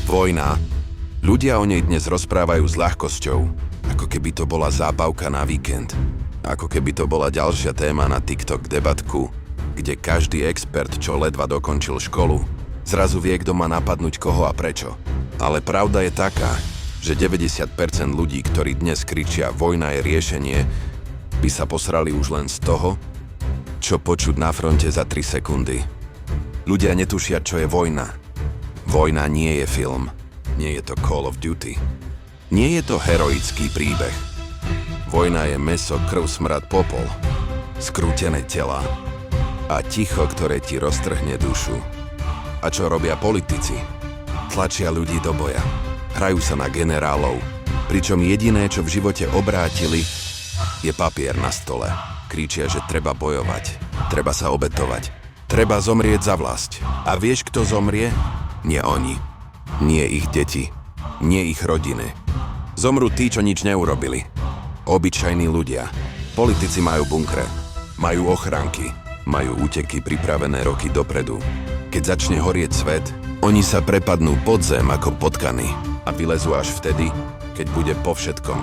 Vojna. Ľudia o nej dnes rozprávajú s ľahkosťou, ako keby to bola zábavka na víkend. Ako keby to bola ďalšia téma na TikTok debatku, kde každý expert, čo ledva dokončil školu, zrazu vie, kto má napadnúť koho a prečo. Ale pravda je taká, že 90% ľudí, ktorí dnes kričia vojna je riešenie, by sa posrali už len z toho, čo počuť na fronte za 3 sekundy. Ľudia netušia, čo je vojna. Vojna nie je film. Nie je to Call of Duty. Nie je to heroický príbeh. Vojna je mäso, krv, smrad, popol, skrútené tela a ticho, ktoré ti roztrhne dušu. A čo robia politici? Tlačia ľudí do boja. Hrajú sa na generálov, pričom jediné, čo v živote obrátili, je papier na stole. Kričia, že treba bojovať, treba sa obetovať, treba zomrieť za vlasť. A vieš, kto zomrie? Nie oni. Nie ich deti. Nie ich rodiny. Zomrú tí, čo nič neurobili. Obyčajní ľudia. Politici majú bunkre. Majú ochránky. Majú úteky pripravené roky dopredu. Keď začne horieť svet, oni sa prepadnú pod zem ako potkany a vylezú až vtedy, keď bude po všetkom.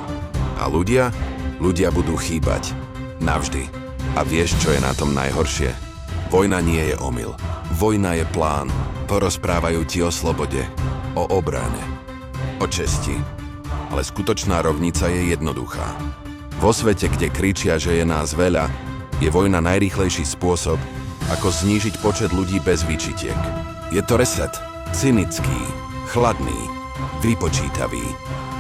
A ľudia budú chýbať. Navždy. A vieš, čo je na tom najhoršie? Vojna nie je omyl. Vojna je plán. Porozprávajú ti o slobode, o obrane, o česti. Ale skutočná rovnica je jednoduchá. Vo svete, kde kričia, že je nás veľa, je vojna najrýchlejší spôsob, ako znížiť počet ľudí bez výčitiek. Je to reset. Cynický, chladný, vypočítavý.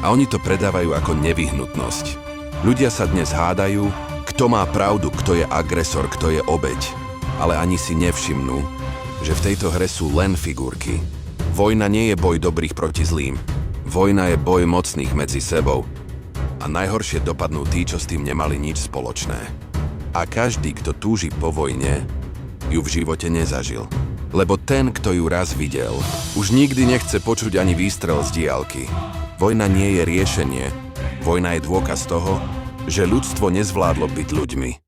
A oni to predávajú ako nevyhnutnosť. Ľudia sa dnes hádajú, kto má pravdu, kto je agresor, kto je obeť. Ale ani si nevšimnú, že v tejto hre sú len figurky. Vojna nie je boj dobrých proti zlým. Vojna je boj mocných medzi sebou. A najhoršie dopadnú tí, čo s tým nemali nič spoločné. A každý, kto túži po vojne, ju v živote nezažil. Lebo ten, kto ju raz videl, už nikdy nechce počuť ani výstrel z diaľky. Vojna nie je riešenie. Vojna je dôkaz toho, že ľudstvo nezvládlo byť ľuďmi.